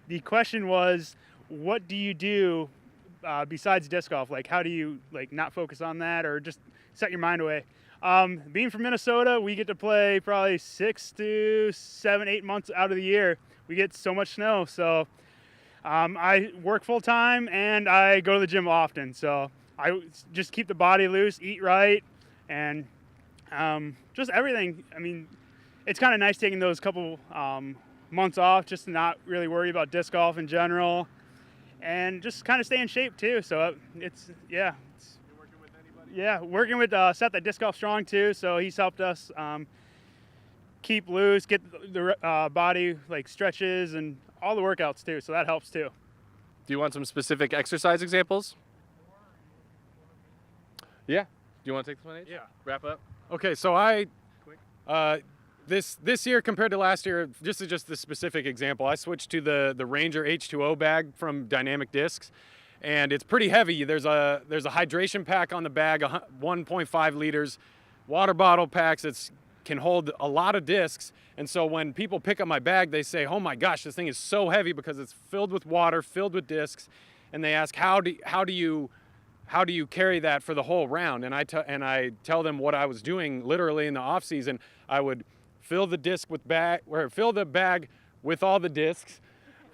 the question was, what do you do besides disc golf? Like, how do you like not focus on that or just set your mind away? Being from Minnesota, we get to play probably 6 to 7, 8 months out of the year. We get so much snow, so I work full time and I go to the gym often. So I just keep the body loose, eat right, and just everything. I mean, it's kind of nice taking those couple months off just to not really worry about disc golf in general, and just kind of stay in shape too. So it's yeah. You're working with anybody? Yeah, working with Seth at Disc Golf Strong too. So he's helped us keep loose, get the body like stretches and all the workouts too. So that helps too. Do you want some specific exercise examples? Yeah. Do you want to take this one, H? Yeah. Wrap up. Okay, so this year compared to last year, just the specific example, I switched to the Ranger H2O bag from Dynamic Discs, and it's pretty heavy. There's a hydration pack on the bag, 1.5 liters, water bottle packs. It can hold a lot of discs, and so when people pick up my bag, they say, "Oh my gosh, this thing is so heavy," because it's filled with water, filled with discs, and they ask, "How do you carry that for the whole round?" And I tell them what I was doing literally in the off season. I would fill the bag with all the discs,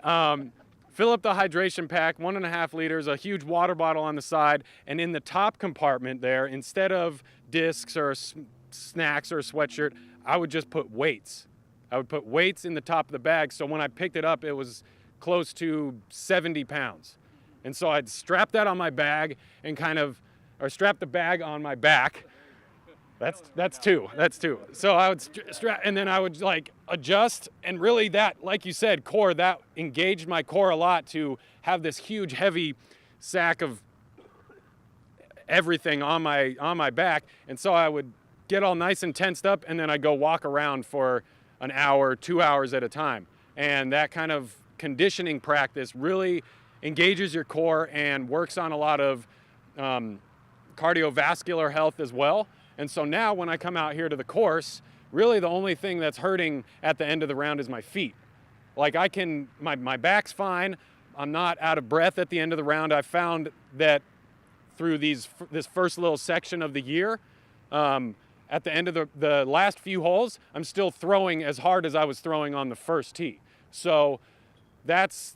fill up the hydration pack, 1.5 liters, a huge water bottle on the side, and in the top compartment there, instead of discs or snacks or a sweatshirt, I would just put weights. I would put weights in the top of the bag, so when I picked it up, it was close to 70 pounds. And so I'd strap that on my bag and or strap the bag on my back. That's two. So I would strap, and then I would like adjust, and really that, like you said, core, that engaged my core a lot to have this huge, heavy sack of everything on my back. And so I would get all nice and tensed up, and then I'd go walk around for an hour, 2 hours at a time. And that kind of conditioning practice really engages your core and works on a lot of cardiovascular health as well. And so now when I come out here to the course, really the only thing that's hurting at the end of the round is my feet. Like my back's fine. I'm not out of breath at the end of the round. I found that through this first little section of the year, at the end of the last few holes, I'm still throwing as hard as I was throwing on the first tee. So that's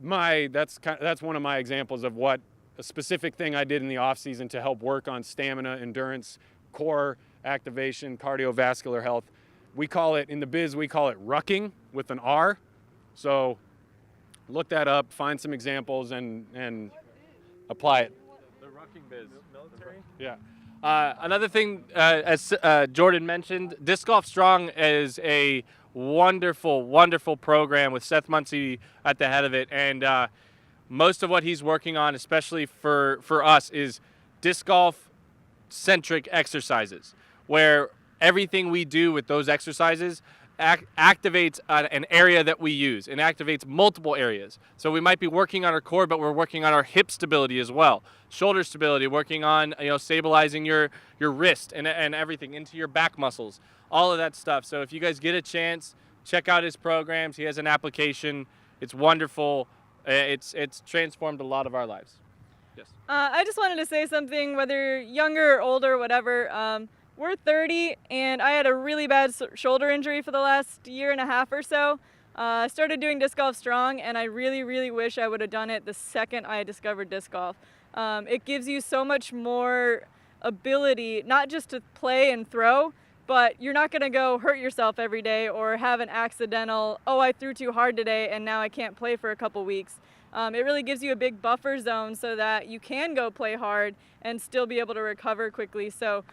one of my examples of what a specific thing I did in the off season to help work on stamina, endurance, core activation, cardiovascular health. We call it, in the biz, we call it rucking with an R. So look that up, find some examples, and apply it. The rucking biz. Military? Yeah. Another thing, as Jordan mentioned, Disc Golf Strong is a wonderful, wonderful program with Seth Muncie at the head of it. And most of what he's working on, especially for us, is disc golf-centric exercises, where everything we do with those exercises activates an area that we use and activates multiple areas. So we might be working on our core, but we're working on our hip stability as well, shoulder stability, working on stabilizing your wrist and everything into your back muscles, all of that stuff. So if you guys get a chance, check out his programs. He has an application. It's wonderful. It's transformed a lot of our lives. Yes. I just wanted to say something, whether younger or older, whatever. We're 30, and I had a really bad shoulder injury for the last year and a half or so. I started doing Disc Golf Strong, and I really, really wish I would have done it the second I discovered disc golf. It gives you so much more ability, not just to play and throw, but you're not going to go hurt yourself every day or have an accidental, oh, I threw too hard today and now I can't play for a couple weeks. It really gives you a big buffer zone so that you can go play hard and still be able to recover quickly. So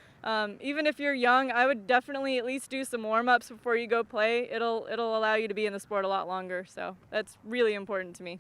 even if you're young, I would definitely at least do some warm-ups before you go play. It'll allow you to be in the sport a lot longer. So that's really important to me.